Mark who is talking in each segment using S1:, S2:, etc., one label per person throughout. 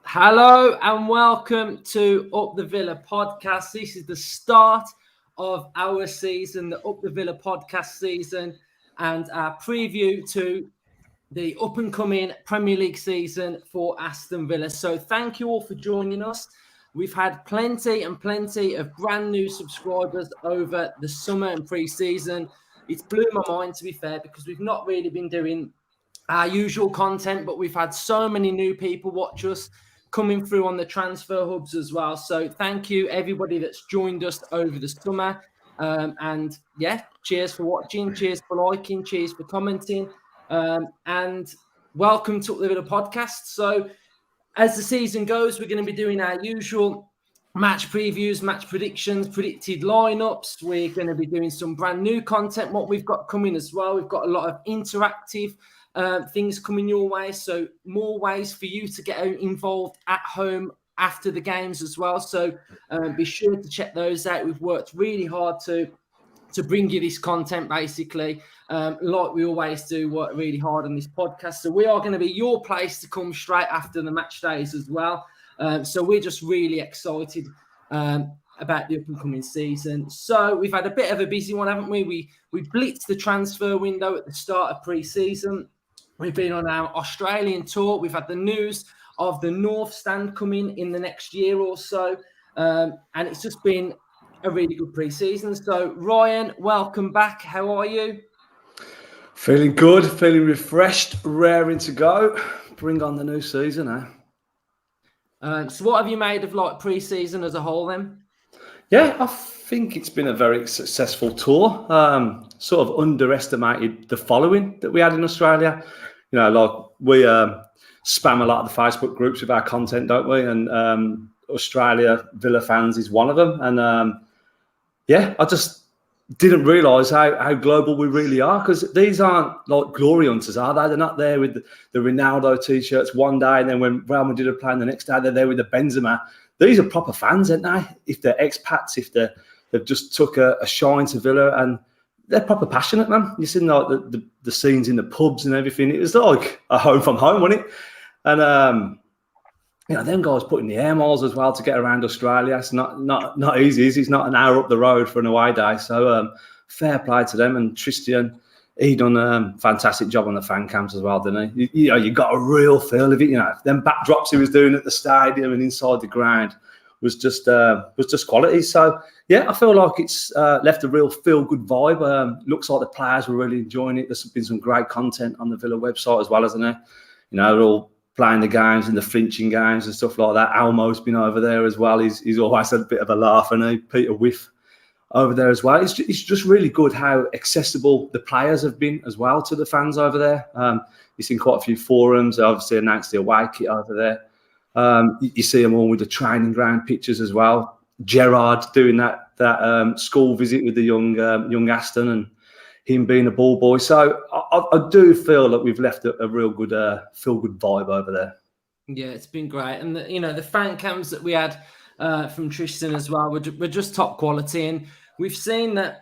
S1: Hello and welcome to Up the Villa podcast. This is the start of our season, the Up the Villa podcast season, and our preview to the up-and-coming Premier League season for Aston Villa. So thank you all for joining us. We've had plenty of brand new subscribers over the summer and pre-season. It's blew my mind, to be fair, because we've not really been doing our usual content, but we've had so many new people watch us coming through on the transfer hubs as well. So thank you, everybody that's joined us over the summer. And yeah, cheers for watching, cheers for liking, cheers for commenting. And welcome to the Villa podcast. So as the season goes, we're going to be doing our usual match previews, match predictions, predicted lineups. We're going to be doing some brand new content, what we've got coming as well. We've got a lot of interactive things coming your way. So more ways for you to get involved at home after the games as well. So be sure to check those out. We've worked really hard to bring you this content, basically, like we always do, work really hard on this podcast. So we are going to be your place to come straight after the match days as well. So we're just really excited about the up-and-coming season. So we've had a bit of a busy one, haven't we? We blitzed the transfer window at the start of pre-season. We've been on our Australian tour. We've had the news of the North Stand coming in the next year or so. And it's just been a really good pre-season. So, Ryan, welcome back. How are you?
S2: Feeling good, feeling refreshed, raring to go. Bring on the new season,
S1: So what have you made of like pre-season as a whole then?
S2: Yeah, I think it's been a very successful tour. Sort of underestimated the following that we had in Australia. You know, like we spam a lot of the Facebook groups with our content, don't we? And Australia Villa fans is one of them. And yeah, I just didn't realise how global we really are, because these aren't like glory hunters, are they? They're not there with the Ronaldo T-shirts one day, and then when Real Madrid are playing the next day, they're there with the Benzema. These are proper fans, aren't they? If they're expats, if they've just took a shine to Villa, and they're proper passionate, man. You see like the scenes in the pubs and everything. It was like a home from home, wasn't it? And you know, them guys putting the air miles as well to get around Australia. It's not easy. It's not an hour up the road for an away day. So fair play to them. And Tristan, he done a fantastic job on the fan cams as well, didn't he? You know, you got a real feel of it. You know, them backdrops he was doing at the stadium and inside the ground was just quality. So yeah, I feel like it's left a real feel-good vibe. Looks like the players were really enjoying it. There's been some great content on the Villa website as well, hasn't there? You know, they're all playing the games and the flinching games and stuff like that. Almo's been over there as well. He's always had a bit of a laugh, and Peter Whiff over there as well. It's just really good how accessible the players have been as well to the fans over there. You've seen quite a few forums. They obviously announced the away kit over there. You see them all with the training ground pictures as well. Gerard doing that school visit with the young Aston, and him being a ball boy. So I do feel that we've left a real good feel-good vibe over there.
S1: Yeah, it's been great. And, the fan cams that we had from Tristan as well were just top quality. And we've seen that,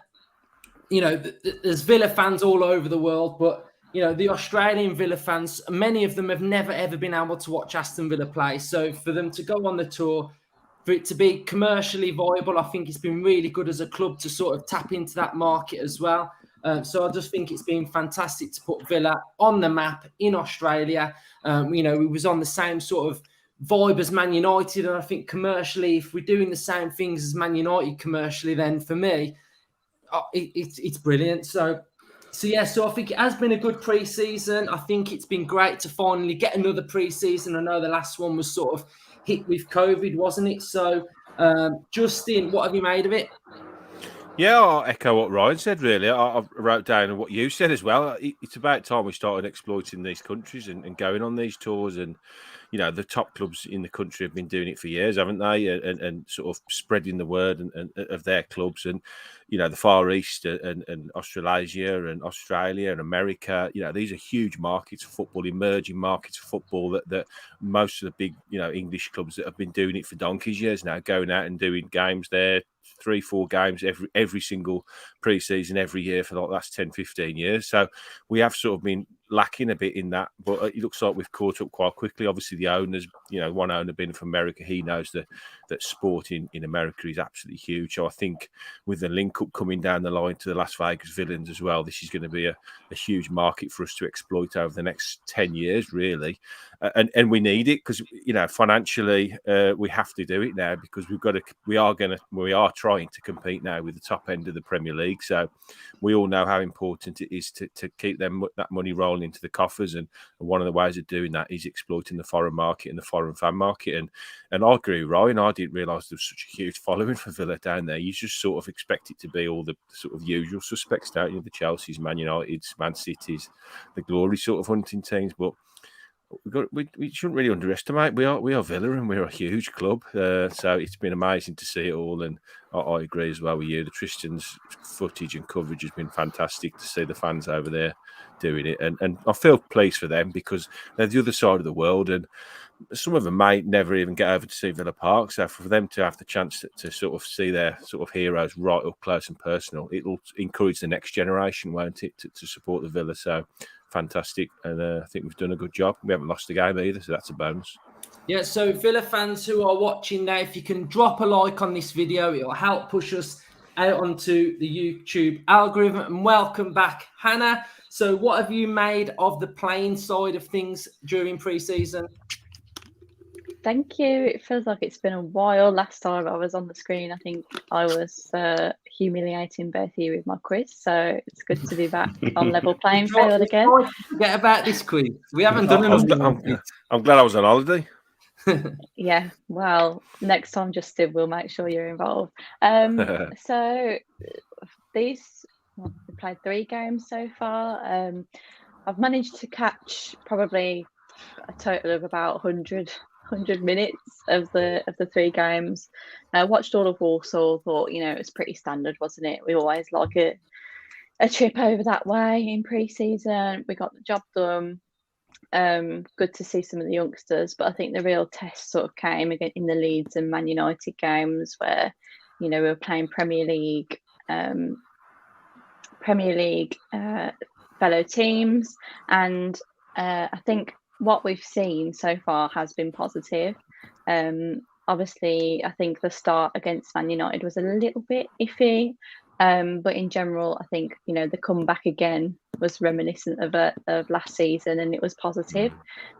S1: there's Villa fans all over the world, but, the Australian Villa fans, many of them have never, ever been able to watch Aston Villa play. So for them to go on the tour, for it to be commercially viable, I think it's been really good as a club to sort of tap into that market as well. So I just think it's been fantastic to put Villa on the map in Australia. We was on the same sort of vibe as Man United, and I think commercially, if we're doing the same things as Man United commercially, then for me, it's brilliant. So I think it has been a good pre-season. I think it's been great to finally get another pre-season. I know the last one was sort of hit with COVID, wasn't it? So, Justin, what have you made of it?
S3: Yeah, I'll echo what Ryan said, really. I wrote down what you said as well. It's about time we started exploiting these countries and going on these tours. And, the top clubs in the country have been doing it for years, haven't they? And sort of spreading the word and of their clubs. And, the Far East and Australasia and Australia and America, these are huge markets for football, emerging markets for football that most of the big, English clubs that have been doing it for donkey's years now, going out and doing games there, 3-4 games every single pre-season every year for the last 10, 15 years. So we have sort of been lacking a bit in that, but it looks like we've caught up quite quickly. Obviously, the owners, one owner being from America, he knows that sport in America is absolutely huge. So I think with the link up coming down the line to the Las Vegas Villains as well, this is going to be a huge market for us to exploit over the next 10 years, really. And we need it because, financially, we have to do it now because we are trying to compete now with the top end of the Premier League. So we all know how important it is to keep that money rolling into the coffers, and one of the ways of doing that is exploiting the foreign market and the foreign fan market. And I agree with Ryan. I didn't realise there was such a huge following for Villa down there. You just sort of expect it to be all the sort of usual suspects, don't you? The Chelseas, Man Uniteds, Man Cities, the glory sort of hunting teams, but we shouldn't really underestimate. We are Villa, and we're a huge club. So it's been amazing to see it all, and I agree as well with you. The Tristan's footage and coverage has been fantastic to see the fans over there doing it, and I feel pleased for them because they're the other side of the world, and some of them may never even get over to see Villa Park. So for them to have the chance to sort of see their sort of heroes right up close and personal, it'll encourage the next generation, won't it, to support the Villa. So fantastic, and I think we've done a good job. We haven't lost a game either, so that's a bonus.
S1: Yeah, so Villa fans who are watching now, if you can drop a like on this video, it'll help push us out onto the YouTube algorithm. And welcome back, Hannah. So what have you made of the playing side of things during pre-season?
S4: Thank you. It feels like it's been a while. Last time I was on the screen, I think I was humiliating both of you with my quiz. So it's good to be back on level playing field again.
S1: Forget about this quiz. We haven't done it.
S3: I'm glad I was on holiday.
S4: Yeah, well, next time, Justin, we'll make sure you're involved. So we played 3 games so far. I've managed to catch probably a total of about 100 minutes of the 3 games. I watched all of Warsaw, thought, it was pretty standard, wasn't it? We always like a trip over that way in pre-season. We got the job done. Good to see some of the youngsters, but I think the real test sort of came again in the Leeds and Man United games where, we were playing Premier League fellow teams, and I think what we've seen so far has been positive. Obviously, I think the start against Man United was a little bit iffy, but in general, I think the comeback again was reminiscent of last season, and it was positive.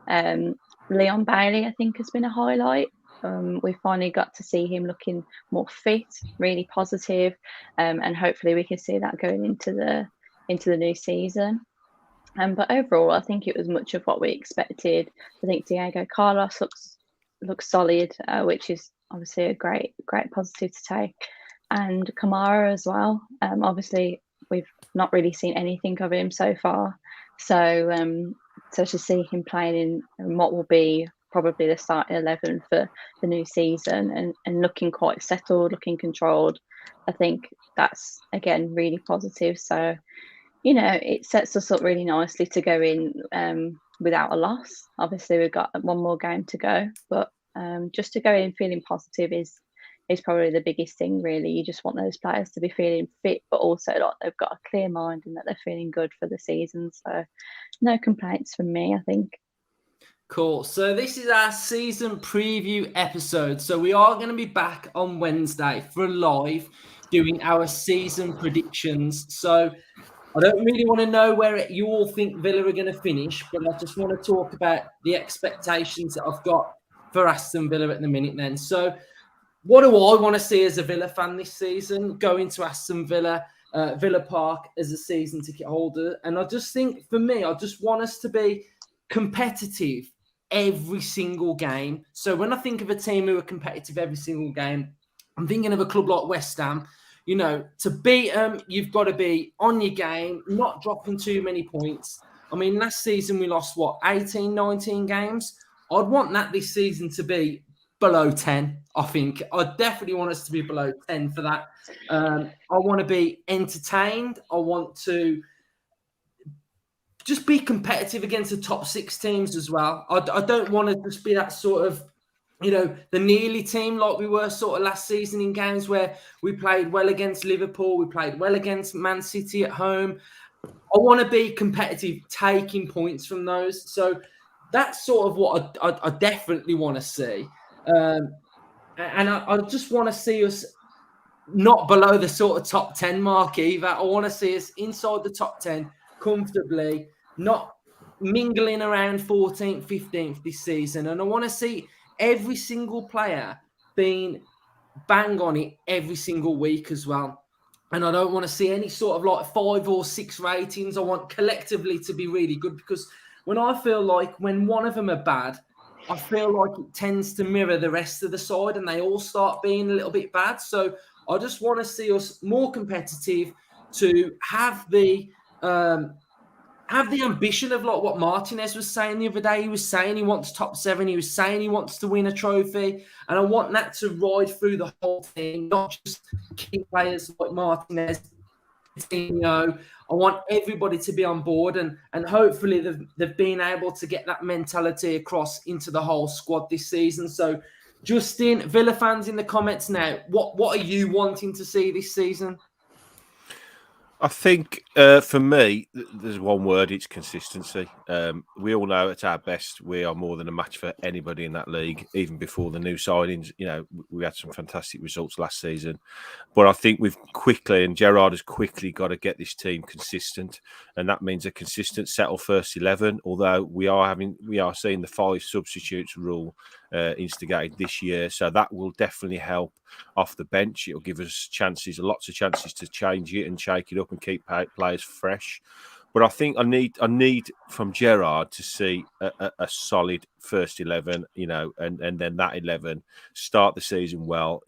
S4: Leon Bailey, I think, has been a highlight. We finally got to see him looking more fit, really positive, and hopefully we can see that going into the new season. But overall, I think it was much of what we expected. I think Diego Carlos looks solid, which is obviously a great positive to take, and Kamara as well. Obviously, we've not really seen anything of him so far, so to see him playing in what will be probably the starting 11 for the new season and looking quite settled, looking controlled, I think that's again really positive. So it sets us up really nicely to go in without a loss. Obviously, we've got one more game to go, but just to go in feeling positive is probably the biggest thing, really. You just want those players to be feeling fit, but also like they've got a clear mind and that they're feeling good for the season. So no complaints from me, I think.
S1: Cool. So this is our season preview episode. So we are going to be back on Wednesday for a live doing our season predictions. So I don't really want to know where you all think Villa are going to finish, but I just want to talk about the expectations that I've got for Aston Villa at the minute then. So what do I want to see as a Villa fan this season? Going to Aston Villa, Villa Park as a season ticket holder. And I just think, for me, I just want us to be competitive every single game. So when I think of a team who are competitive every single game, I'm thinking of a club like West Ham. To beat them, you've got to be on your game, not dropping too many points. I mean, last season we lost, 18, 19 games? I'd want that this season to be below 10, I think. I definitely want us to be below 10 for that. I want to be entertained. I want to just be competitive against the top 6 teams as well. I don't want to just be that sort of the nearly team like we were sort of last season in games where we played well against Liverpool, we played well against Man City at home. I want to be competitive, taking points from those. So that's sort of what I definitely want to see. And I just want to see us not below the sort of top 10 mark either. I want to see us inside the top 10 comfortably, not mingling around 14th, 15th this season. And I want to see every single player being bang on it every single week as well. And I don't want to see any sort of like 5 or 6 ratings. I want collectively to be really good, because when I feel like when one of them are bad, I feel like it tends to mirror the rest of the side and they all start being a little bit bad. So I just want to see us more competitive, to have the ambition of like what Martinez was saying the other day. He was saying he wants top 7. He was saying he wants to win a trophy. And I want that to ride through the whole thing, not just key players like Martinez, Coutinho. I want everybody to be on board, and hopefully they've been able to get that mentality across into the whole squad this season. So, Justin, Villa fans in the comments now, what are you wanting to see this season?
S3: I think for me, there's one word: it's consistency. We all know at our best, we are more than a match for anybody in that league. Even before the new signings, we had some fantastic results last season. But I think we've quickly, and Gerard has quickly got to get this team consistent, and that means a consistent settled first 11. Although we are seeing the 5 substitutes rule instigated this year, so that will definitely help off the bench. It'll give us lots of chances to change it and shake it up and keep players fresh. But I think I need from Gerard to see a solid first 11, and then that 11 start the season well.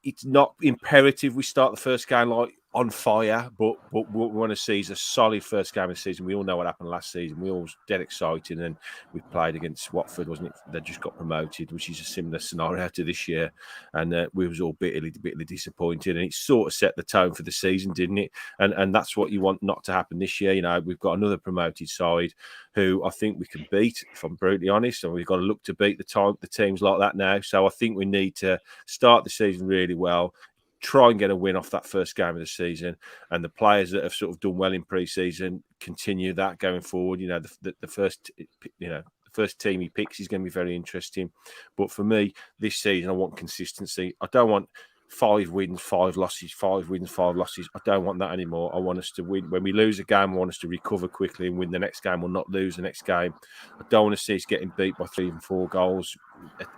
S3: It's not imperative we start the first game like on fire, but what we want to see is a solid first game of the season. We all know what happened last season. We all was dead excited, and we played against Watford, wasn't it? They just got promoted, which is a similar scenario to this year, and we was all bitterly disappointed. And it sort of set the tone for the season, didn't it? And that's what you want not to happen this year. We've got another promoted side who I think we can beat, if I'm brutally honest, and we've got to look to beat the teams like that now. So I think we need to start the season really well. Try and get a win off that first game of the season, and the players that have sort of done well in pre-season continue that going forward. The first team he picks is going to be very interesting. But for me, this season, I want consistency. I don't want 5 wins, 5 losses, 5 wins, 5 losses. I don't want that anymore. I want us to win. When we lose a game, I want us to recover quickly and win the next game, or not lose the next game. I don't want to see us getting beat by 3 and 4 goals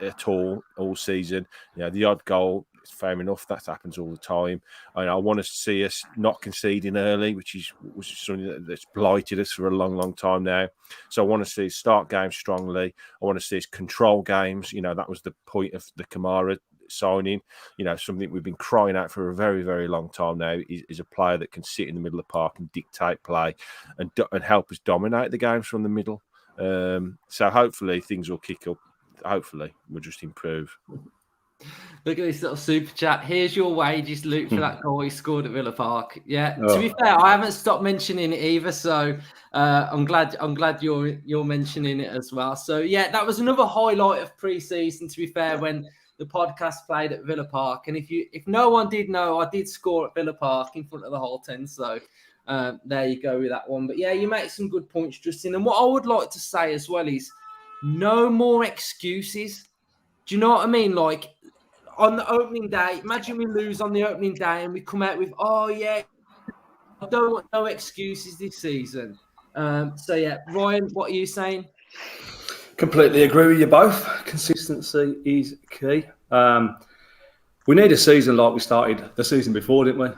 S3: at all season. The odd goal, it's fair enough. That happens all the time. I want to see us not conceding early, which is something that's blighted us for a long, long time now. So I want to see us start games strongly. I want to see us control games. That was the point of the Kamara signing. Something we've been crying out for a very, very long time now is a player that can sit in the middle of the park and dictate play and help us dominate the games from the middle. So hopefully things will kick up. Hopefully we'll just improve.
S1: Look at this little super chat. Here's your wages, Luke, for that goal he scored at Villa Park. Yeah, to be fair, I haven't stopped mentioning it either. So I'm glad you're mentioning it as well. So yeah, that was another highlight of pre-season. To be fair, when the podcast played at Villa Park, and if no one did know, I did score at Villa Park in front of the whole 10. So there you go with that one. But yeah, you make some good points, Justin. And what I would like to say as well is no more excuses. Do you know what I mean? Like, on the opening day, imagine we lose on the opening day and we come out with, oh, yeah, I don't want no excuses this season. So, yeah, Ryan, what are you saying?
S2: Completely agree with you both. Consistency is key. We need a season like we started the season before, didn't we?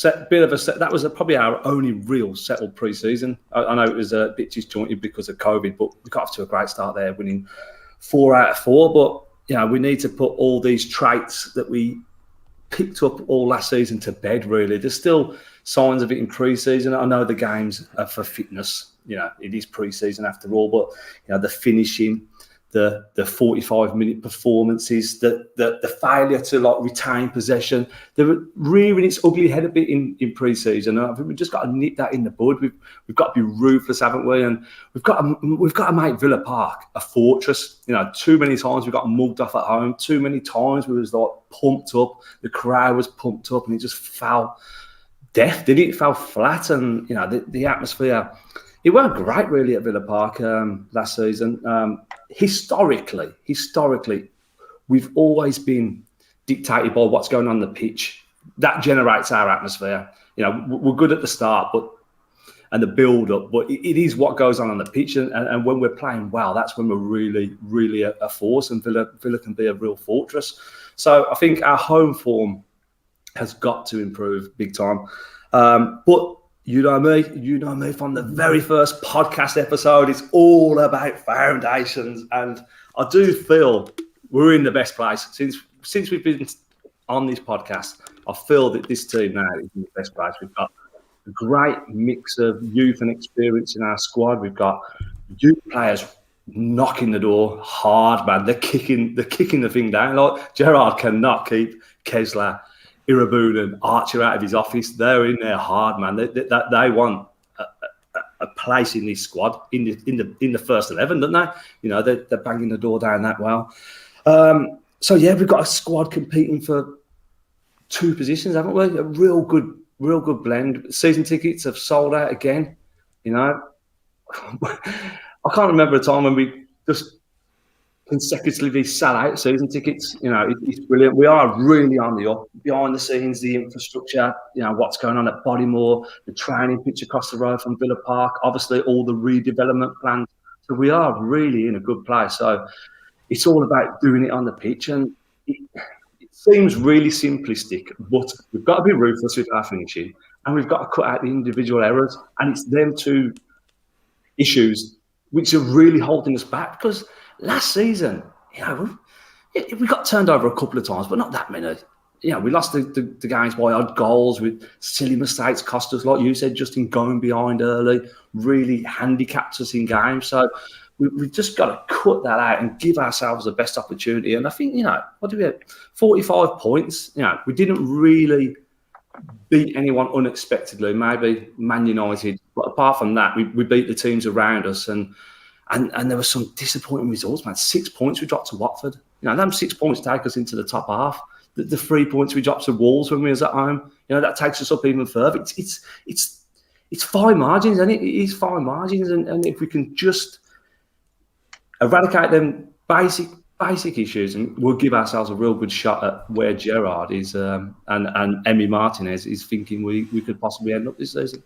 S2: That was probably our only real settled pre-season. I know it was a bit disjointed because of COVID, but we got off to a great start there, winning 4 out of 4. But we need to put all these traits that we picked up all last season to bed, really. There's still signs of it in pre-season. I know the games are for fitness. It is pre-season after all, but the finishing, the 45-minute performances, the failure to like retain possession. They were rearing its ugly head a bit in pre-season. And I think we've just got to nip that in the bud. We've got to be ruthless, haven't we? And we've got to make Villa Park a fortress. You know, too many times we got mugged off at home. Too many times we was like pumped up. The crowd was pumped up, and it just fell deaf. Did it? Fell flat, and you know the atmosphere. It weren't great really at Villa Park last season. Historically, we've always been dictated by what's going on the pitch. That generates our atmosphere. You know, we're good at the start, and the build-up, but it is what goes on the pitch. And when we're playing well, that's when we're really a force, and Villa can be a real fortress. So I think our home form has got to improve big time. But you know me from the very first podcast episode. It's all about foundations, and I do feel we're in the best place since we've been on this podcast. I feel that this team now is in the best place. We've got a great mix of youth and experience in our squad. We've got youth players knocking the door hard, man. They're kicking the thing down. Like Gerard cannot keep Kessler, Iraboon, Archer out of his office. They're in there hard, man. They want a place in this squad in the first 11, don't they? You know, they're banging the door down that well. So yeah, we've got a squad competing for 2 positions, haven't we? A real good blend. Season tickets have sold out again. You know, I can't remember a time when we just consecutively sell out season tickets. You know, it's brilliant. We are really on the up. Behind the scenes, the infrastructure, you know, what's going on at Bodymore, the training pitch across the road from Villa Park, obviously all the redevelopment plans. So we are really in a good place. So it's all about doing it on the pitch. And it seems really simplistic, but we've got to be ruthless with our finishing, and we've got to cut out the individual errors. And it's them 2 issues which are really holding us back, because last season, you know, we got turned over a couple of times, but not that many. You know, we lost the games by odd goals with silly mistakes, cost us, like you said, just in going behind early, really handicapped us in games. So we've just got to cut that out and give ourselves the best opportunity. And I think, you know, what do we have? 45 points. You know, we didn't really beat anyone unexpectedly, maybe Man United. But apart from that, we beat the teams around us. And there were some disappointing results, man. 6 points we dropped to Watford. You know, them 6 points take us into the top half. The 3 points we dropped to Wolves when we was at home, you know, that takes us up even further. It's fine margins, and it is fine margins. And if we can just eradicate them basic issues, and we'll give ourselves a real good shot at where Gerard is and Emi Martinez is thinking we could possibly end up this season.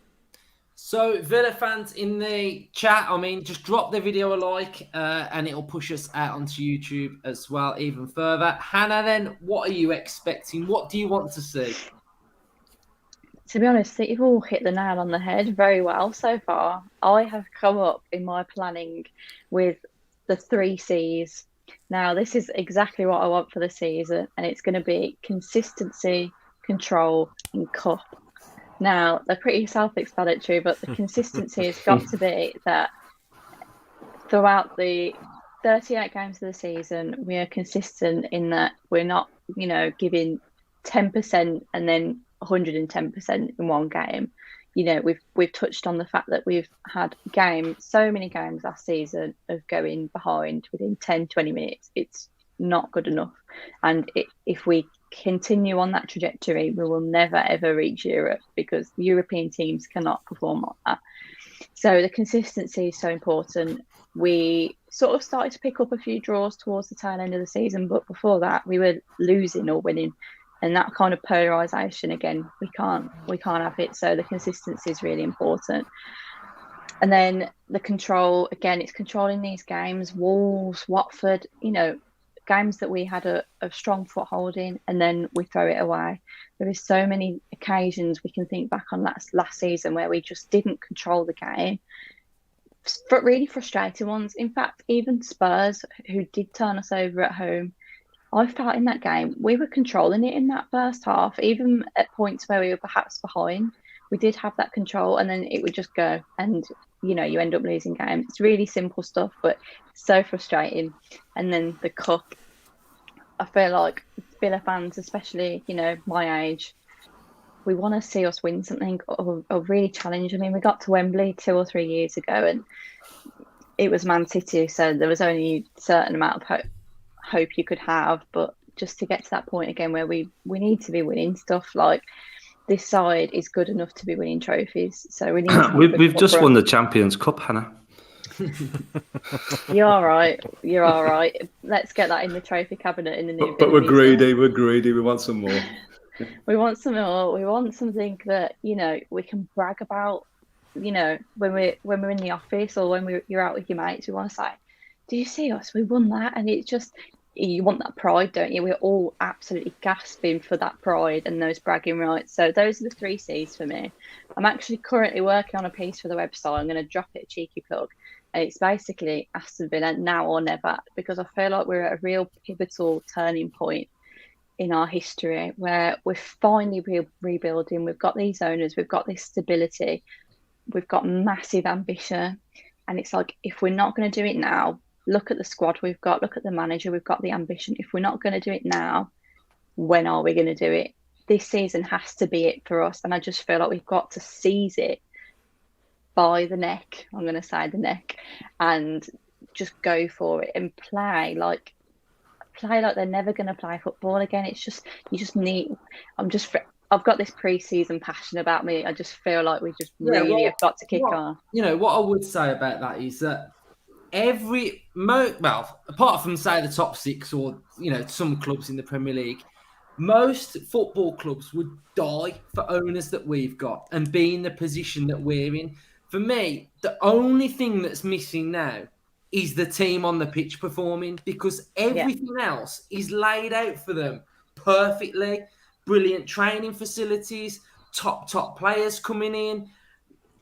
S1: So, Villa fans in the chat, I mean, just drop the video a like and it'll push us out onto YouTube as well, even further. Hannah, then, what are you expecting? What do you want to see?
S4: To be honest, you've all hit the nail on the head very well so far. I have come up in my planning with the 3 C's. Now, this is exactly what I want for the season, and it's going to be consistency, control, and cup. Now, they're pretty self-explanatory, but the consistency has got to be that throughout the 38 games of the season, we are consistent in that we're not, you know, giving 10% and then 110% in one game. You know, we've touched on the fact that we've had so many games last season of going behind within 10, 20 minutes. It's not good enough. And if we continue on that trajectory, we will never, ever reach Europe, because European teams cannot perform like that. So the consistency is so important. We sort of started to pick up a few draws towards the tail end of the season, but before that, we were losing or winning. And that kind of polarisation, again, we can't have it. So the consistency is really important. And then the control, again, it's controlling these games. Wolves, Watford, you know, games that we had a strong foothold in, and then we throw it away. There is so many occasions we can think back on last season where we just didn't control the game. But really frustrating ones. In fact, even Spurs, who did turn us over at home, I felt in that game we were controlling it in that first half, even at points where we were perhaps behind. we did have that control, and then it would just go, and you end up losing games. It's really simple stuff, but so frustrating. And then the cup, I feel like Villa fans, especially my age, we want to see us win something or really challenge. I mean, we got to Wembley 2 or 3 years ago, and it was Man City, so there was only a certain amount of hope you could have. But just to get to that point again where we need to be winning stuff, like this side is good enough to be winning trophies. So we need
S2: we've just won the Champions Cup, Hannah.
S4: You're all right. You're all right. Let's get that in the trophy cabinet in the new.
S2: But we're greedy. We're greedy. We want some more.
S4: We want some more. We want something that we can brag about. When we're in the office or when you're out with your mates, we want to say, "Do you see us? We won that!" And it's just you want that pride, don't you? We're all absolutely gasping for that pride and those bragging rights. So those are the 3 C's for me. I'm actually currently working on a piece for the website. I'm going to drop it a cheeky plug. And it's basically Aston Villa now or never, because I feel like we're at a real pivotal turning point in our history where we're finally rebuilding. We've got these owners, we've got this stability, we've got massive ambition. And it's like, if we're not going to do it now, look at the squad we've got, look at the manager, we've got the ambition. If we're not going to do it now, when are we going to do it? This season has to be it for us. And I just feel like we've got to seize it by the neck. I'm going to say the neck, and just go for it and play like they're never going to play football again. It's just, I've got this pre-season passion about me. I just feel like we just really have got to kick on.
S1: What I would say about that is that apart from say the top 6 or some clubs in the Premier League, most football clubs would die for owners that we've got and be in the position that we're in. For me, the only thing that's missing now is the team on the pitch performing, because everything else is laid out for them perfectly. Brilliant training facilities, top players coming in,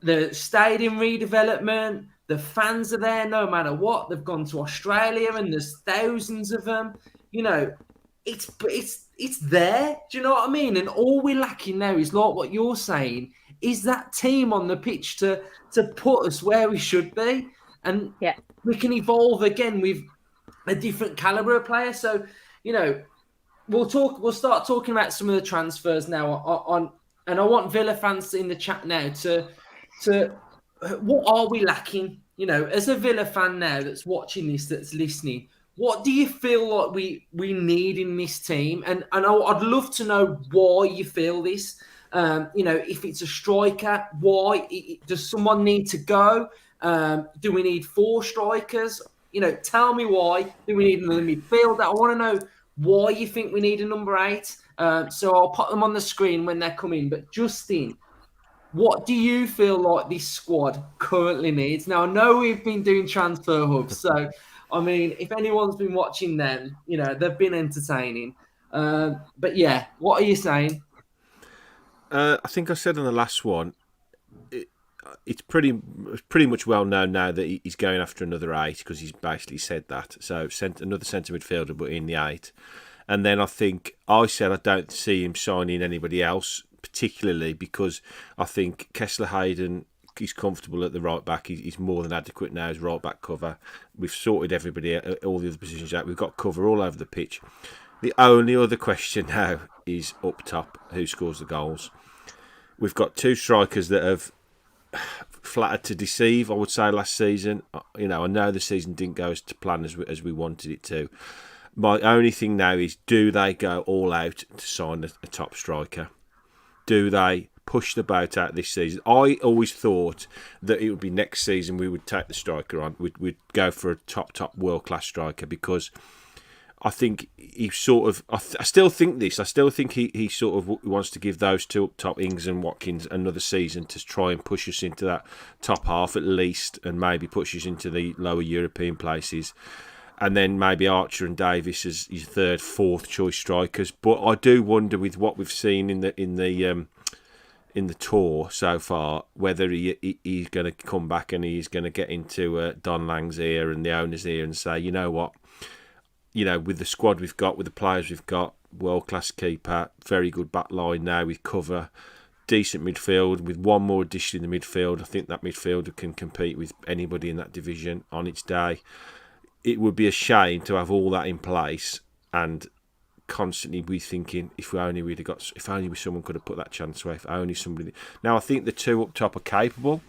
S1: the stadium redevelopment, the fans are there no matter what. They've gone to Australia and there's thousands of them. It's there. Do you know what I mean? And all we're lacking now is like what you're saying, is that team on the pitch to put us where we should be. And we can evolve again with a different caliber of player. So, we'll start talking about some of the transfers now and I want Villa fans in the chat now to what are we lacking? As a Villa fan now that's watching this, that's listening, what do you feel like we need in this team? And I'd love to know why you feel this. If it's a striker, why? Does someone need to go? Do we need 4 strikers? Tell me why. Do we need another midfield? I want to know why you think we need a number 8. So I'll put them on the screen when they're coming. But Justin, what do you feel like this squad currently needs? Now, I know we've been doing transfer hubs, so I mean, if anyone's been watching them, they've been entertaining. But yeah, what are you saying?
S3: I think I said on the last one, it's pretty much well known now that he's going after another 8, because he's basically said that. So another centre midfielder, but in the 8. And then I said I don't see him signing anybody else, particularly because I think Kessler Hayden, he's comfortable at the right back. He's more than adequate now as right back cover. We've sorted everybody, all the other positions out. We've got cover all over the pitch. The only other question now is up top, who scores the goals. We've got 2 strikers that have flattered to deceive, I would say, last season. I know the season didn't go as to plan as we wanted it to. My only thing now is, do they go all out to sign a top striker? Do they push the boat out this season? I always thought that it would be next season we would take the striker on. We'd go for a top world-class striker, because I think he sort of... I still think this. I still think he sort of wants to give those 2 up top, Ings and Watkins, another season to try and push us into that top half at least, and maybe push us into the lower European places. And then maybe Archer and Davis as his 3rd, 4th choice strikers. But I do wonder, with what we've seen in the tour so far, whether he's going to come back and he's going to get into Don Lang's ear and the owner's ear and say, you know what, with the squad we've got, with the players we've got, world-class keeper, very good back line now with cover, decent midfield with one more addition in the midfield. I think that midfielder can compete with anybody in that division on its day. It would be a shame to have all that in place and constantly be thinking, if only someone could have put that chance away, if only somebody. Now I think the two up top are capable,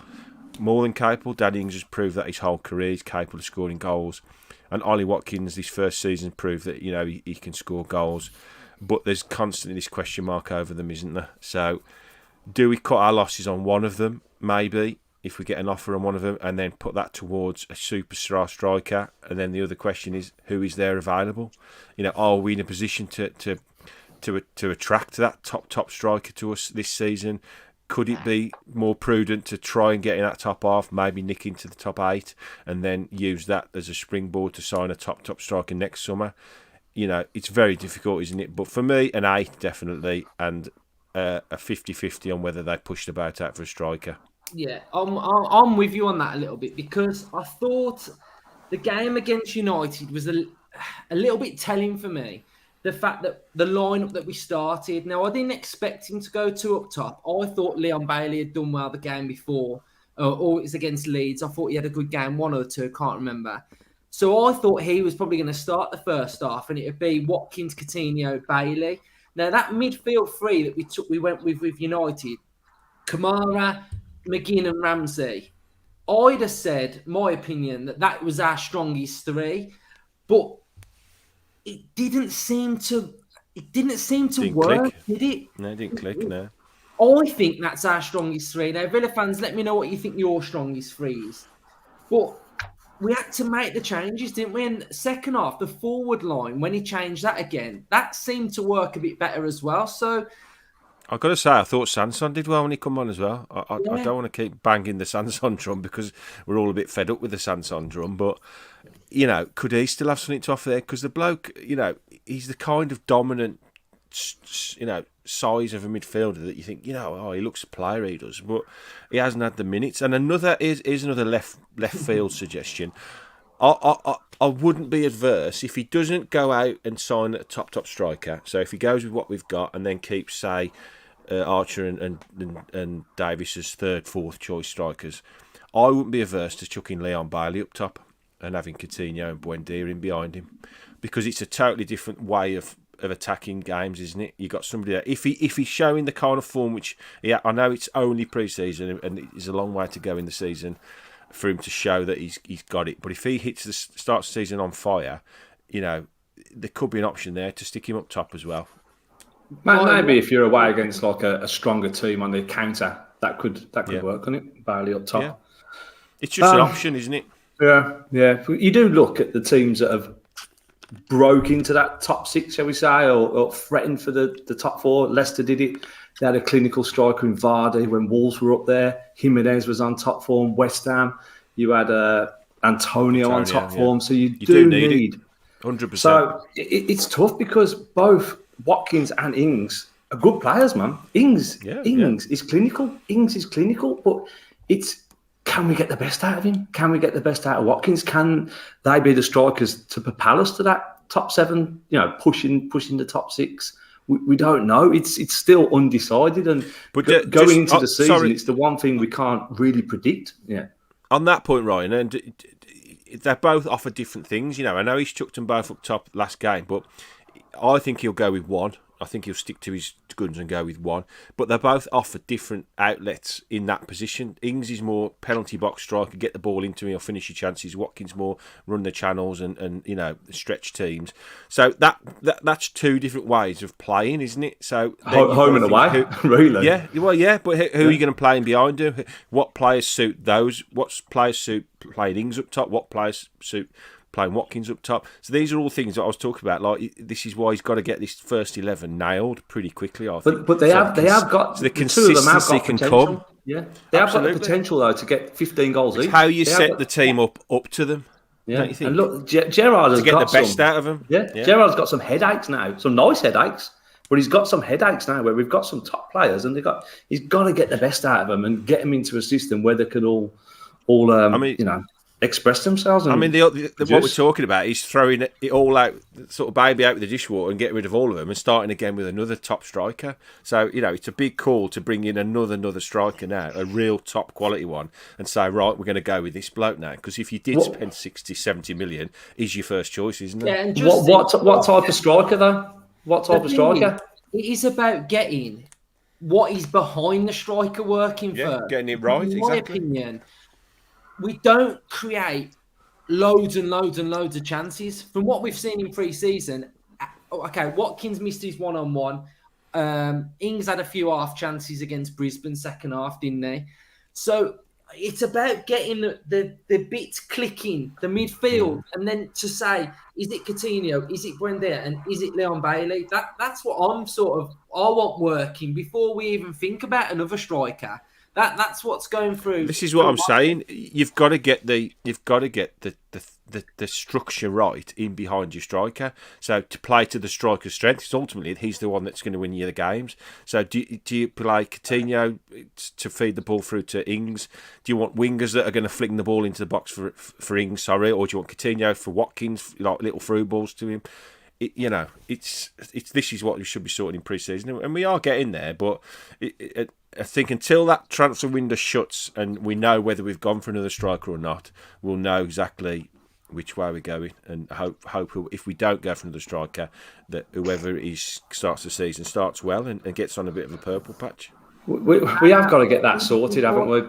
S3: more than capable. Danny Ings has proved that his whole career he's capable of scoring goals, and Ollie Watkins this first season proved that he can score goals. But there's constantly this question mark over them, isn't there? So do we cut our losses on one of them? Maybe, if we get an offer on one of them, and then put that towards a superstar striker. And then the other question is, who is there available? Are we in a position to attract that top striker to us this season? Could it be more prudent to try and get in that top half, maybe nick into the top 8, and then use that as a springboard to sign a top striker next summer? It's very difficult, isn't it? But for me, an 8 definitely, and a 50-50 on whether they pushed about out for a striker.
S1: Yeah, I'm with you on that a little bit, because I thought the game against United was a little bit telling for me. The fact that the lineup that we started, now I didn't expect him to go 2 up top. I thought Leon Bailey had done well the game before, or it was against Leeds. I thought he had a good game, 1 or 2, can't remember. So I thought he was probably going to start the first half, and it would be Watkins, Coutinho, Bailey. Now that midfield 3 that we went with United, Kamara, McGinn and Ramsey, I'd have said, my opinion, that was our strongest 3, but it didn't seem to work,
S3: click.
S1: did it?
S3: No, it didn't click, no. I
S1: think that's our strongest 3. Now, Villa fans, let me know what you think your strongest 3 is. But we had to make the changes, didn't we? And second half, the forward line, when he changed that again, that seemed to work a bit better as well. So
S3: I've got to say, I thought Sanson did well when he come on as well. I don't want to keep banging the Sanson drum because we're all a bit fed up with the Sanson drum. But, could he still have something to offer there? Because the bloke, he's the kind of dominant, size of a midfielder that you think, he looks a player, he does. But he hasn't had the minutes. And another is another left field suggestion. I wouldn't be adverse if he doesn't go out and sign a top striker. So if he goes with what we've got and then keeps, say, Archer and Davis as 3rd, 4th choice strikers, I wouldn't be averse to chucking Leon Bailey up top and having Coutinho and Buendia in behind him, because it's a totally different way of attacking games, isn't it? You got somebody there. If he's showing the kind of form which, I know it's only pre-season and it's a long way to go in the season for him to show that he's got it. But if he starts the season on fire, there could be an option there to stick him up top as well.
S2: Maybe if you're away against like a stronger team on the counter, that could work, couldn't it? Bailey up top.
S3: Yeah. It's just an option, isn't it?
S2: Yeah. You do look at the teams that have broke into that top 6, shall we say, or threatened for the top 4. Leicester did it. They had a clinical striker in Vardy when Wolves were up there. Jimenez was on top form. West Ham, you had Antonio on top form. So you do need
S3: 100%.
S2: So it's tough because both Watkins and Ings are good players, man. Ings is clinical. Ings is clinical, but can we get the best out of him? Can we get the best out of Watkins? Can they be the strikers to propel us to that top 7? Pushing the top 6. We don't know. It's still undecided, and going into the season, it's the one thing we can't really predict. Yeah.
S3: On that point, Ryan, and they both offer different things. I know he's chucked them both up top last game, but I think he'll go with one. I think he'll stick to his guns and go with one. But they both offer different outlets in that position. Ings is more penalty box striker, get the ball into me or finish your chances. Watkins more run the channels and stretch teams. So that's 2 different ways of playing, isn't it? So
S2: home and away, really.
S3: Yeah, well, yeah. But who are you going to play in behind him? What players suit those? What players suit playing Ings up top? What players suit playing Watkins up top? So these are all things that I was talking about. Like, this is why he's got to get this first 11 nailed pretty quickly, I think.
S2: But they have got
S3: the consistency can come.
S2: Yeah, they have got the potential though to get 15 goals each.
S3: How you set the team up to them.
S2: Yeah,
S3: don't you think?
S2: And look, Gerard has
S3: got the best out of him.
S2: Yeah, Gerard's got some headaches now, some nice headaches. But he's got some headaches now where we've got some top players, and he's got to get the best out of them and get them into a system where they can all express themselves.
S3: I mean, what we're talking about is throwing it all out, sort of baby out with the dishwater and getting rid of all of them and starting again with another top striker. So, it's a big call to bring in another striker now, a real top quality one, and say, right, we're going to go with this bloke now. Because if you did spend 60, 70 million, he's your first choice, isn't it?
S1: Yeah, and
S2: what type of striker, though? What type of striker?
S1: It is about getting what is behind the striker working for.
S3: Getting it right,
S1: in my opinion, we don't create loads and loads and loads of chances. From what we've seen in pre-season, okay, Watkins missed his one-on-one. Ings had a few half chances against Brisbane second half, didn't he? So it's about getting the bits clicking, the midfield, and then to say, is it Coutinho, is it Buendia, and is it Leon Bailey? That's what I want working before we even think about another striker. That's what's going through.
S3: This is what I'm saying. You've got to get the structure right in behind your striker. So to play to the striker's strength, because ultimately he's the one that's going to win you the games. So do you play Coutinho to feed the ball through to Ings? Do you want wingers that are going to fling the ball into the box for Ings? Or do you want Coutinho for Watkins, like little through balls to him? It's this is what we should be sorting in pre-season, and we are getting there. But I think until that transfer window shuts and we know whether we've gone for another striker or not, we'll know exactly which way we're going. And hope if we don't go for another striker, that whoever starts the season starts well and gets on a bit of a purple patch.
S2: We have got to get that sorted, haven't we?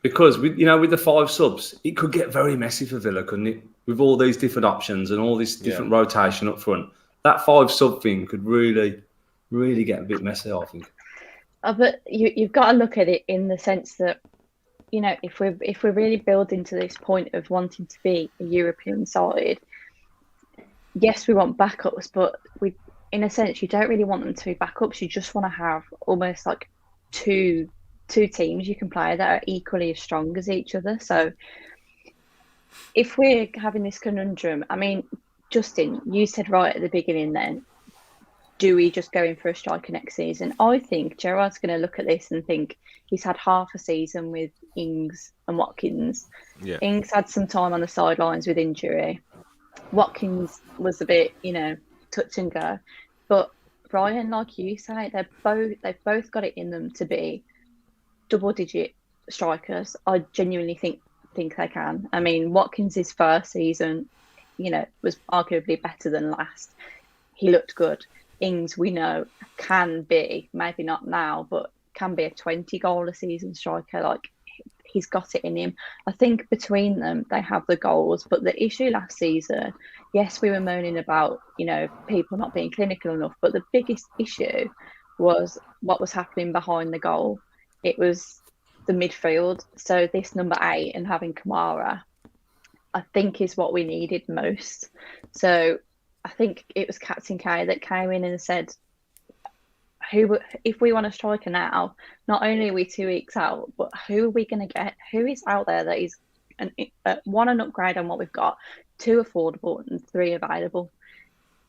S2: Because with the 5 subs, it could get very messy for Villa, couldn't it? With all these different options and all this different rotation up front, that 5 sub thing could really, really get a bit messy, I think.
S4: But you've got to look at it in the sense that, if we're really building to this point of wanting to be a European side, yes, we want backups, but in a sense, you don't really want them to be backups. You just want to have almost like two teams you can play that are equally as strong as each other. So if we're having this conundrum, I mean, Justin, you said right at the beginning then, do we just go in for a striker next season? I think Gerard's going to look at this and think he's had half a season with Ings and Watkins. Yeah. Ings had some time on the sidelines with injury. Watkins was a bit, touch and go. But Brian, like you say, they've both got it in them to be double-digit strikers. I genuinely think they can. I mean, Watkins' first season, was arguably better than last. He looked good. Ings, we know, can be, maybe not now, but can be a 20-goal a season striker. Like, he's got it in him. I think between them, they have the goals. But the issue last season, yes, we were moaning about, people not being clinical enough. But the biggest issue was what was happening behind the goal. It was the midfield. So this number 8 and having Kamara, I think, is what we needed most. So I think it was Captain K that came in and said, if we want a striker now, not only are we 2 weeks out, but who are we going to get? Who is out there that is an upgrade on what we've got, 2 affordable and 3 available?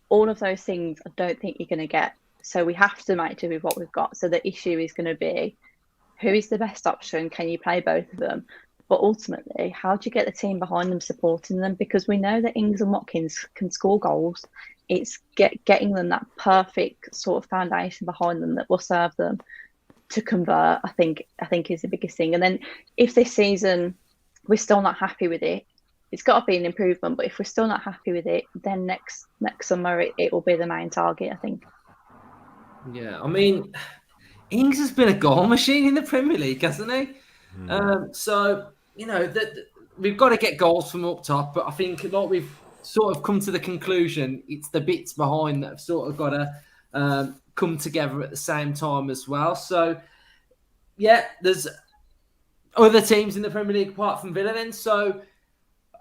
S4: All of those things I don't think you're going to get. So we have to make do with what we've got. So the issue is going to be, who is the best option? Can you play both of them? But ultimately, how do you get the team behind them, supporting them? Because we know that Ings and Watkins can score goals. It's getting them that perfect sort of foundation behind them that will serve them to convert, I think is the biggest thing. And then if this season we're still not happy with it, it's got to be an improvement. But if we're still not happy with it, then next summer it will be the main target, I think.
S1: Yeah, I mean, Ings has been a goal machine in the Premier League, hasn't he? So, we've got to get goals from up top, but I think like we've sort of come to the conclusion, it's the bits behind that have sort of got to come together at the same time as well. So, yeah, there's other teams in the Premier League apart from Villa then. So,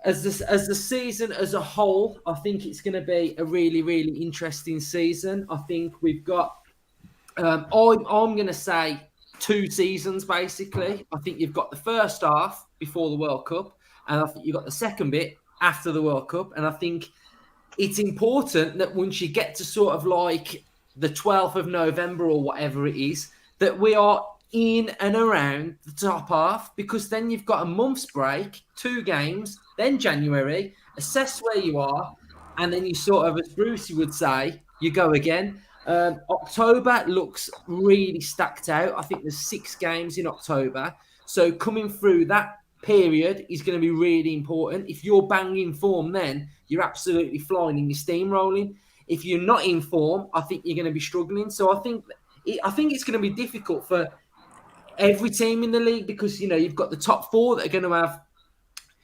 S1: as the season as a whole, I think it's going to be a really, really interesting season. I think we've got, I'm going to say 2 seasons, basically. I think you've got the first half before the World Cup, and I think you've got the second bit after the World Cup. And I think it's important that once you get to sort of like the 12th of November or whatever it is, that we are in and around the top half, because then you've got a month's break, 2 games, then January, assess where you are, and then you sort of, as Brucey would say, you go again. October looks really stacked out. I think there's 6 games in October. So coming through that period is going to be really important. If you're banging form, then you're absolutely flying and you're steamrolling. If you're not in form, I think you're going to be struggling. So I think it's going to be difficult for every team in the league, because, you know, you've got the top 4 that are going to have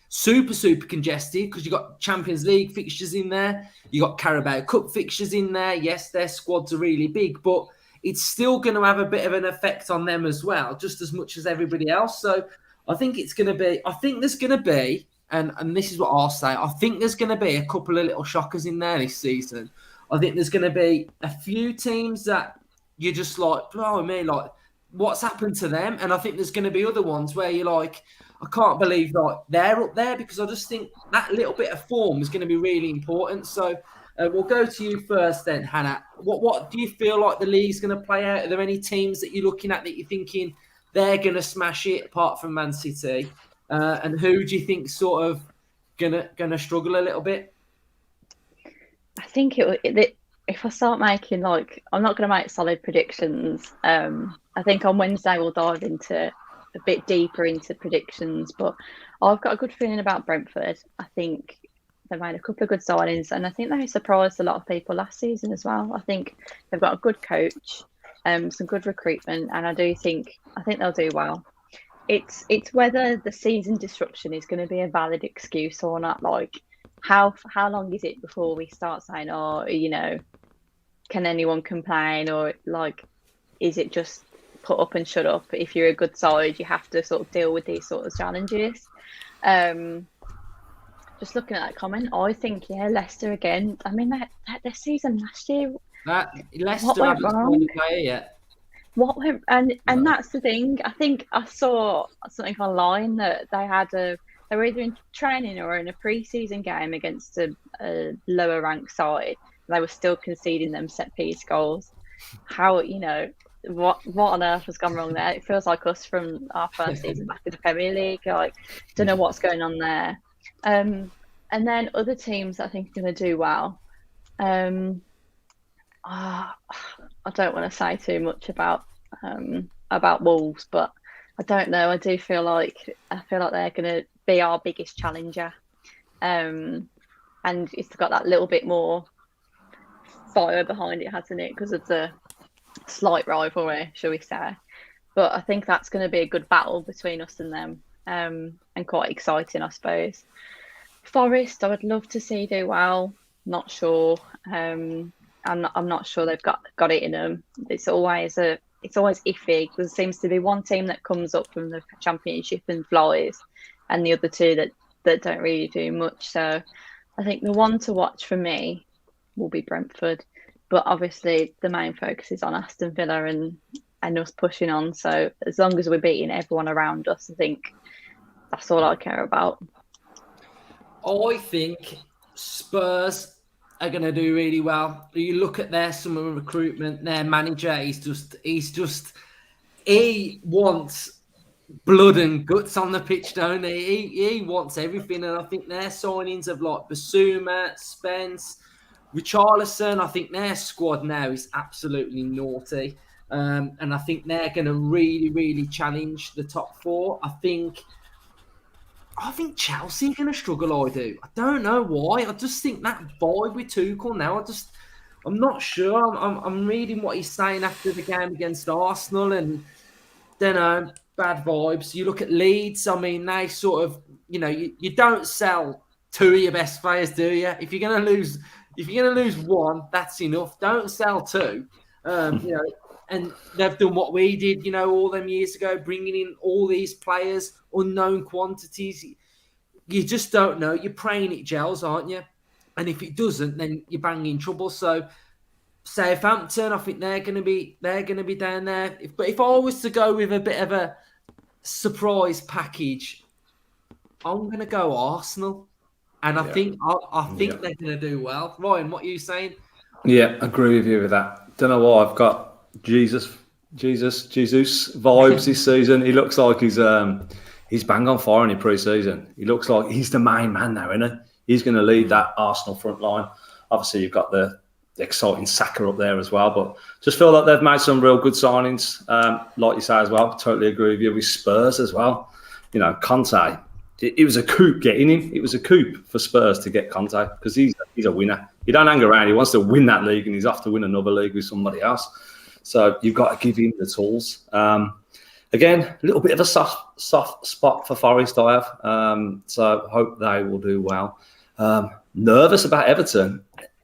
S1: super congested, because you've got Champions League fixtures in there. You've got Carabao Cup fixtures in there. Yes, their squads are really big, but it's still going to have a bit of an effect on them as well, just as much as everybody else. So I think there's going to be, and this is what I'll say, I think there's going to be a couple of little shockers in there this season. I think there's going to be a few teams that you're just like, oh, me, like, what's happened to them? And I think there's going to be other ones where you're like, I can't believe like they're up there, because I just think that little bit of form is going to be really important. So we'll go to you first then, Hannah. What do you feel like the league's going to play out? Are there any teams that you're looking at that you're thinking they're going to smash it, apart from Man City? And who do you think sort of gonna struggle a little bit?
S4: I think if I start making, like, I'm not going to make solid predictions. I think on Wednesday we'll dive into a bit deeper into predictions, but I've got a good feeling about Brentford. I think they've made a couple of good signings, and I think they surprised a lot of people last season as well. I think they've got a good coach, some good recruitment, and I think they'll do well. It's whether the season disruption is going to be a valid excuse or not. Like, how long is it before we start saying, oh, you know, can anyone complain, or like, is it just put up and shut up? If you're a good side, you have to sort of deal with these sort of challenges. Just looking at that comment, I think, yeah, Leicester again. I mean, that their season last year,
S1: Leicester haven't scored a player yet.
S4: What went and that's the thing. I think I saw something online that they were either in training or in a pre-season game against a lower ranked side. They were still conceding them set piece goals. How, you know, what on earth has gone wrong there? It feels like us from our first season back in the Premier League. Like, don't know what's going on there. And then other teams I think are going to do well. I don't want to say too much about Wolves, but I don't know. I feel like they're going to be our biggest challenger, and it's got that little bit more fire behind it, hasn't it? Because of the slight rivalry, shall we say? But I think that's going to be a good battle between us and them, and quite exciting, I suppose. Forest, I would love to see do well. Not sure. I'm not sure they've got it in them. It's always iffy. There seems to be one team that comes up from the Championship and flies, and the other two that don't really do much. So I think the one to watch for me will be Brentford. But obviously the main focus is on Aston Villa and us pushing on. So as long as we're beating everyone around us, I think that's all I care about.
S1: I think Spurs are going to do really well. You look at their summer recruitment, their manager, he wants blood and guts on the pitch, don't he? He wants everything. And I think their signings of like Basuma, Spence, Richarlison, I think their squad now is absolutely naughty. And I think they're going to really, really challenge the top 4. I think Chelsea are going to struggle, I do. I don't know why. I just think that vibe with Tuchel now, I'm not sure. I'm reading what he's saying after the game against Arsenal, and don't know, bad vibes. You look at Leeds, I mean, they sort of, you know, you don't sell 2 of your best players, do you? If you're going to lose 1, that's enough. Don't sell 2. You know, and they've done what we did, you know, all them years ago, bringing in all these players, unknown quantities. You just don't know. You're praying it gels, aren't you? And if it doesn't, then you're banging trouble. So Southampton, I think they're going to be down there. But if I was to go with a bit of a surprise package, I'm going to go Arsenal, and I think they're going to do well. Ryan, what are you saying?
S2: Yeah, I agree with you with that. Don't know why I've got Jesus Jesus vibes this season. He looks like he's bang on fire in pre-season. He looks like he's the main man now, isn't he? He's going to lead that Arsenal front line. Obviously, you've got the exciting Saka up there as well, but just feel like they've made some real good signings. Like you say as well, totally agree with you with Spurs as well. You know, Conte, it was a coup getting him. It was a coup for Spurs to get Conte because he's a winner. He don't hang around. He wants to win that league, and he's off to win another league with somebody else. So you've got to give him the tools. Again, a little bit of a soft spot for Forest, I have. So hope they will do well. Nervous about Everton.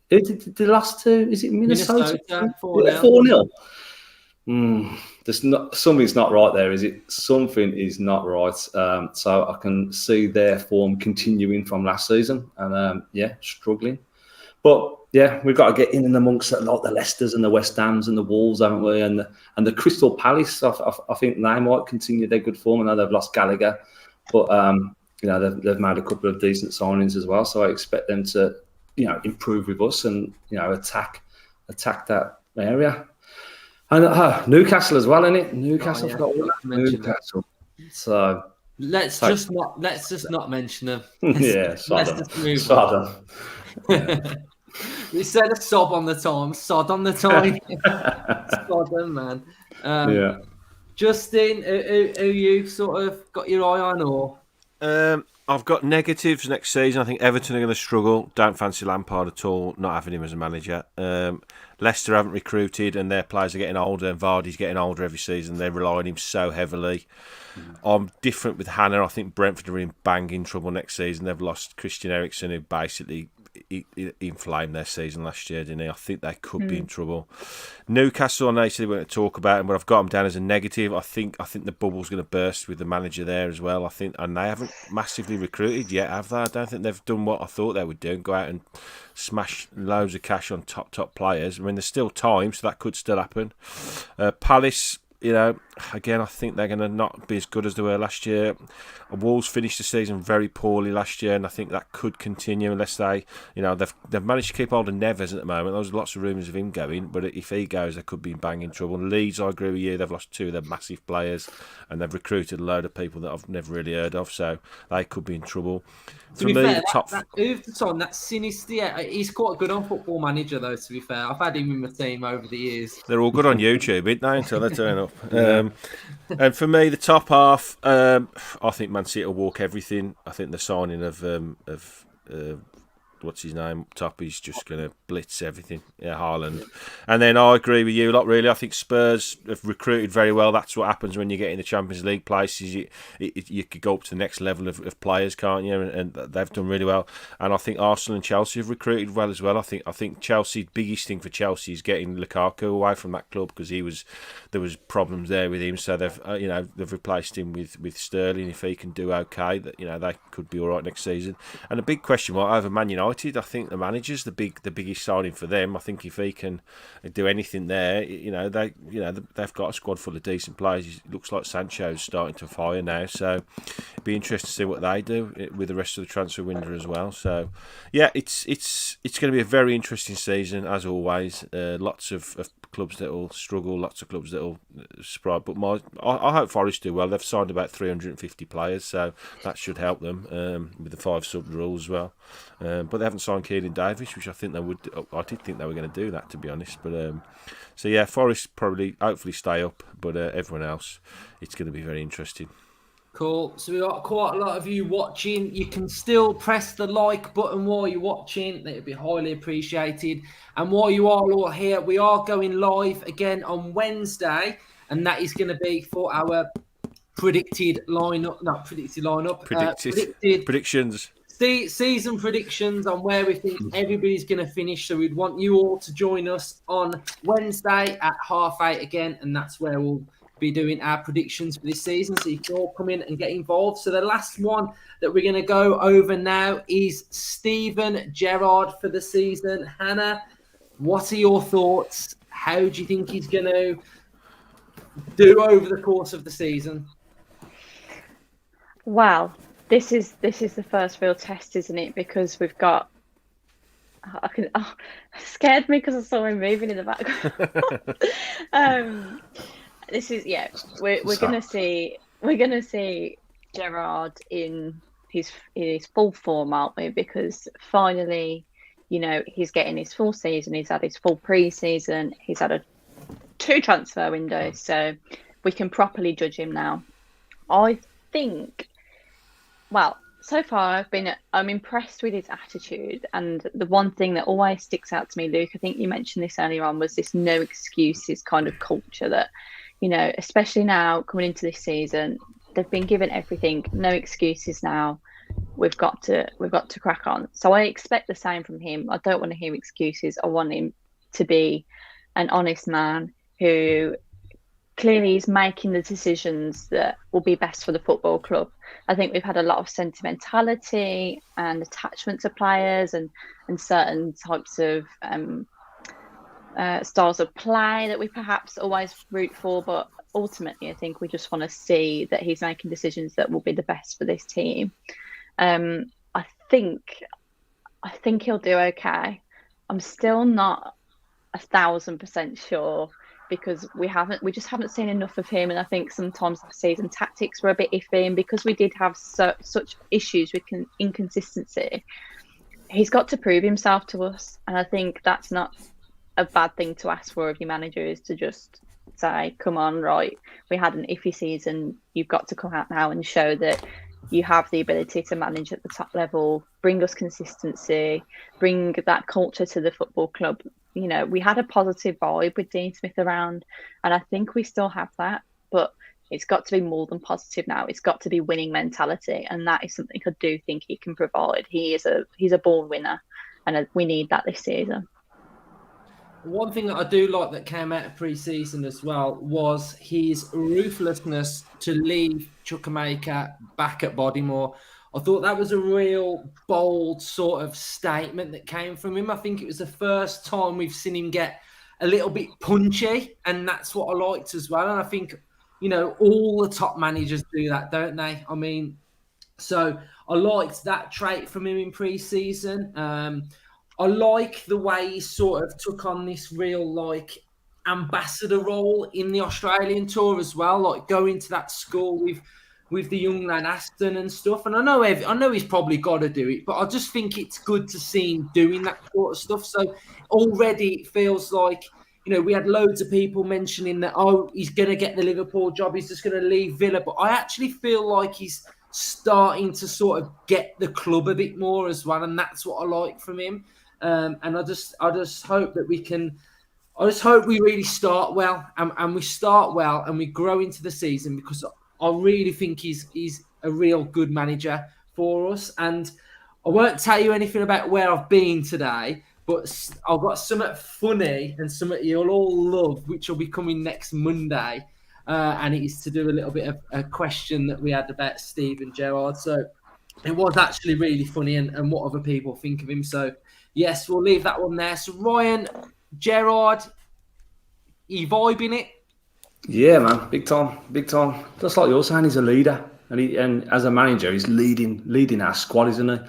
S2: Who did they lost to? Is it Minnesota? 4-0. Something's not right there, is it? Something is not right. So I can see their form continuing from last season, and struggling. But yeah, we've got to get in amongst like the Leicesters and the West Hams and the Wolves, haven't we? And the Crystal Palace. I think they might continue their good form. I know they've lost Gallagher, but they've made a couple of decent signings as well. So I expect them to improve with us and attack that area. And Newcastle as well, isn't it? Newcastle, Newcastle. So
S1: let's just not mention them.
S2: Yeah, Sodom. Yeah.
S1: We said a sob on the time. Sod on the time. Sodom, man. Justin, who you sort of got your eye on, or?
S3: I've got negatives next season. I think Everton are going to struggle. Don't fancy Lampard at all, not having him as a manager. Leicester haven't recruited and their players are getting older, and Vardy's getting older every season. They rely on him so heavily. I'm different with Hannah. I think Brentford are in banging trouble next season. They've lost Christian Eriksen, who basically he inflamed their season last year, didn't he? I think they could be in trouble. Newcastle, I know you said we weren't to talk about them, but I've got them down as a negative. I think the bubble's going to burst with the manager there as well. And they haven't massively recruited yet, have they? I don't think they've done what I thought they would do, go out and smash loads of cash on top players. I mean, there's still time, so that could still happen. Palace, again, I think they're going to not be as good as they were last year. Wolves finished the season very poorly last year, and I think that could continue unless they, they've managed to keep hold of Neves at the moment. There's lots of rumours of him going, but if he goes, they could be in banging trouble. Leeds, I agree with you, they've lost two of their massive players, and they've recruited a load of people that I've never really heard of, so they could be in trouble.
S1: To be fair, that Sinister, he's quite good on Football Manager, though, to be fair. I've had him in my team over the years.
S3: They're all good on YouTube, aren't they, until they turn up. And for me, the top half, I think Man City will walk everything. I think the signing of what's his name, top, he's just going to blitz everything. Yeah, Haaland. And then I agree with you a lot, really. I think Spurs have recruited very well. That's what happens when you get in the Champions League places. You could go up to the next level of players, can't you? And they've done really well. And I think Arsenal and Chelsea have recruited well as well. I think Chelsea, biggest thing for Chelsea is getting Lukaku away from that club, because there was problems there with him. So they've replaced him with Sterling. If he can do okay, they could be all right next season. And a big question mark over Man United. I think the manager's the biggest signing for them. I think if he can do anything there, they've got a squad full of decent players. It looks like Sancho's starting to fire now, so it'd be interesting to see what they do with the rest of the transfer window as well. So yeah, it's going to be a very interesting season as always. Lots of clubs that will struggle, lots of clubs that will spread. But I hope Forest do well. They've signed about 350 players, so that should help them with the 5 sub rules as well. But they haven't signed Keelan Davis, which I think they would. I did think they were going to do that, to be honest. But so yeah, Forest probably, hopefully, stay up. But everyone else, it's going to be very interesting.
S1: Cool. So we've got quite a lot of you watching. You can still press the like button while you're watching. That would be highly appreciated. And while you are all here, we are going live again on Wednesday, and that is going to be for our predicted
S3: predictions.
S1: Season predictions on where we think everybody's going to finish. So we'd want you all to join us on Wednesday at 8:30 again, and that's where we'll be doing our predictions for this season. So you can all come in and get involved. So the last one that we're going to go over now is Steven Gerrard for the season. Hannah, what are your thoughts? How do you think he's going to do over the course of the season?
S4: Wow. This is the first real test, isn't it? Because we've got. Scared me because I saw him moving in the background. this is we're gonna see Gerard in his full form, aren't we? Because finally, he's getting his full season. He's had his full pre-season. He's had 2 transfer windows, so we can properly judge him now. I think, well, so far I'm impressed with his attitude, and the one thing that always sticks out to me, Luke, I think you mentioned this earlier on, was this no excuses kind of culture that, especially now coming into this season, they've been given everything, no excuses now. We've got to crack on. So I expect the same from him. I don't want to hear excuses. I want him to be an honest man who clearly is making the decisions that will be best for the football club. I think we've had a lot of sentimentality and attachment to players and certain types of styles of play that we perhaps always root for. But ultimately, I think we just want to see that he's making decisions that will be the best for this team. I think he'll do okay. I'm still not 1,000% sure, because we just haven't seen enough of him, and I think sometimes the season tactics were a bit iffy, and because we did have such issues with inconsistency, he's got to prove himself to us, and I think that's not a bad thing to ask for of your manager, is to just say, come on, right, we had an iffy season, you've got to come out now and show that you have the ability to manage at the top level, bring us consistency, bring that culture to the football club. We had a positive vibe with Dean Smith around, and I think we still have that, but it's got to be more than positive now. It's got to be winning mentality, and that is something I do think he can provide. He's a born winner, and we need that this season.
S1: One thing that I do like that came out of pre-season as well was his ruthlessness to leave Chukwuemeka back at Bodymore. I thought that was a real bold sort of statement that came from him. I think it was the first time we've seen him get a little bit punchy, and that's what I liked as well. And I think, all the top managers do that, don't they? I mean, so I liked that trait from him in pre-season. I like the way he sort of took on this real, ambassador role in the Australian tour as well, going to that school with the young lad Aston and stuff. And I know he's probably got to do it, but I just think it's good to see him doing that sort of stuff. So already it feels like, we had loads of people mentioning that, he's going to get the Liverpool job, he's just going to leave Villa. But I actually feel like he's starting to sort of get the club a bit more as well. And that's what I like from him. And I just hope that we can. I just hope we really start well, and we start well, and we grow into the season, because I really think he's a real good manager for us. And I won't tell you anything about where I've been today, but I've got something funny and something you'll all love, which will be coming next Monday, and it is to do a little bit of a question that we had about Steven Gerrard. So it was actually really funny, and what other people think of him. So yes, we'll leave that one there. So Ryan, Gerard, you vibing it?
S2: Yeah, man, big time. Just like you're saying, he's a leader, and as a manager, he's leading our squad, isn't he?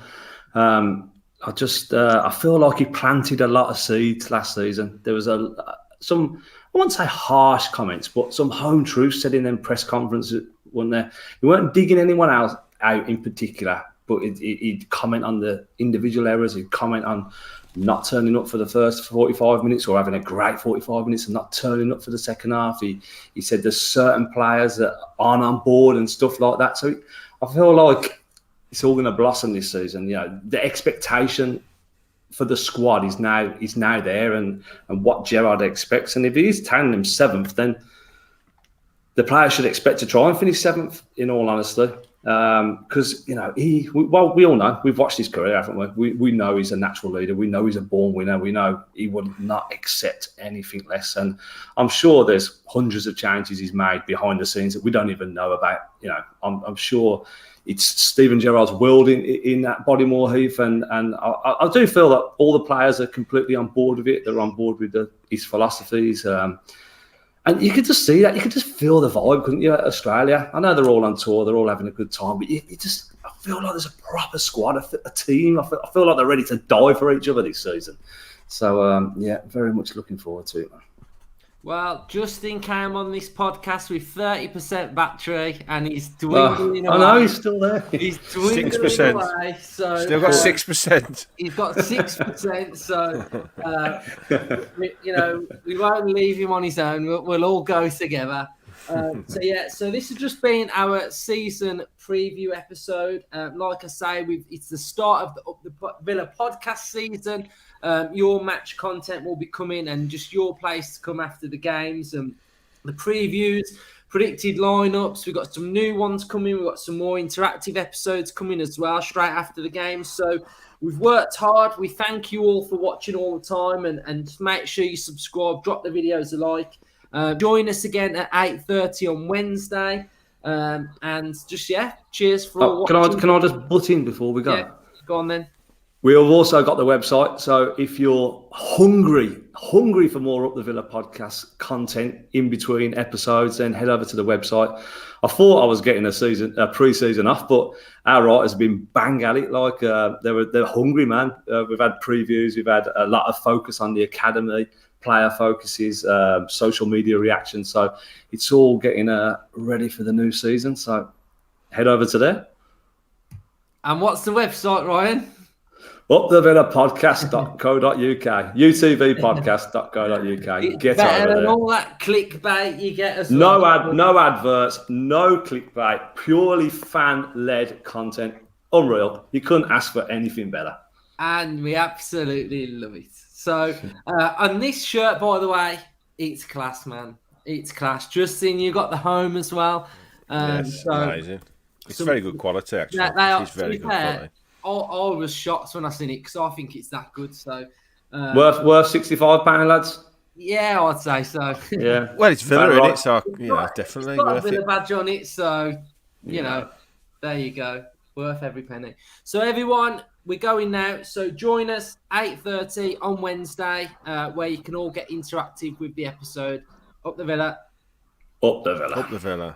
S2: I feel like he planted a lot of seeds last season. There was some, I won't say harsh comments, but some home truths said in them press conferences, weren't there? He weren't digging anyone else out in particular, but he'd comment on the individual errors. He'd comment on not turning up for the first 45 minutes, or having a great 45 minutes and not turning up for the second half. He said there's certain players that aren't on board and stuff like that. So I feel like it's all going to blossom this season. The expectation for the squad is now there, and what Gerard expects. And if he is telling them 7th, then the players should expect to try and finish 7th, in all honesty. Because we all know, we've watched his career, haven't we? We know he's a natural leader. We know he's a born winner. We know he would not accept anything less. And I'm sure there's hundreds of changes he's made behind the scenes that we don't even know about. I'm sure it's Steven Gerrard's world in that Bodymore Heath, and I do feel that all the players are completely on board with it. They're on board with his philosophies. And you could just see that. You could just feel the vibe, couldn't you? At I know they're all on tour. They're all having a good time. But I feel like there's a proper squad, a team. I feel like they're ready to die for each other this season. So, very much looking forward to it, man.
S1: Well, Justin came on this podcast with 30% battery, and he's dwindling away.
S2: I know he's still there.
S1: He's dwindling
S3: 6%.
S1: away. So
S3: Still got 6%.
S1: He's got 6%. So we won't leave him on his own. We'll all go together. So this has just been our season preview episode. Like I say, it's the start of the Villa podcast season. Your match content will be coming, and just your place to come after the games and the previews, predicted lineups. We've got some new ones coming. We've got some more interactive episodes coming as well straight after the game. So we've worked hard. We thank you all for watching all the time, and just make sure you subscribe, drop the videos a like. Join us again at 8:30 on Wednesday. And just, cheers for watching.
S2: Can I just butt in before we go?
S1: Yeah, go on then.
S2: We have also got the website. So if you're hungry for more Up the Villa podcast content in between episodes, then head over to the website. I thought I was getting a pre-season off, but our writers have been bang at it. Like they're hungry, man. We've had previews. We've had a lot of focus on the academy, player focuses, social media reactions. So it's all getting ready for the new season. So head over to there.
S1: And what's the website, Ryan?
S2: upthevillapodcast.co.uk, utvpodcast.co.uk. Get
S1: better
S2: over
S1: than
S2: there.
S1: all that clickbait you get as
S2: No
S1: well.
S2: no adverts, no clickbait, purely fan-led content. Unreal. You couldn't ask for anything better.
S1: And we absolutely love it. So on this shirt, by the way, it's class, man. It's class. Justin, you got the home as well.
S3: Yes, amazing. It's very good quality, actually. It's very good quality.
S1: I was shocked when I seen it because I think it's that good. So
S2: Worth £65, lads.
S1: Yeah, I'd say so.
S2: Yeah.
S3: Well, it's Villa,
S2: Right.
S3: isn't it? So definitely
S1: It's got
S3: worth
S1: a bit
S3: it.
S1: of badge on it, so there you go. Worth every penny. So everyone, we're going now. So join us 8:30 on Wednesday, where you can all get interactive with the episode. Up the Villa.
S2: Up the Villa.
S3: Up the Villa.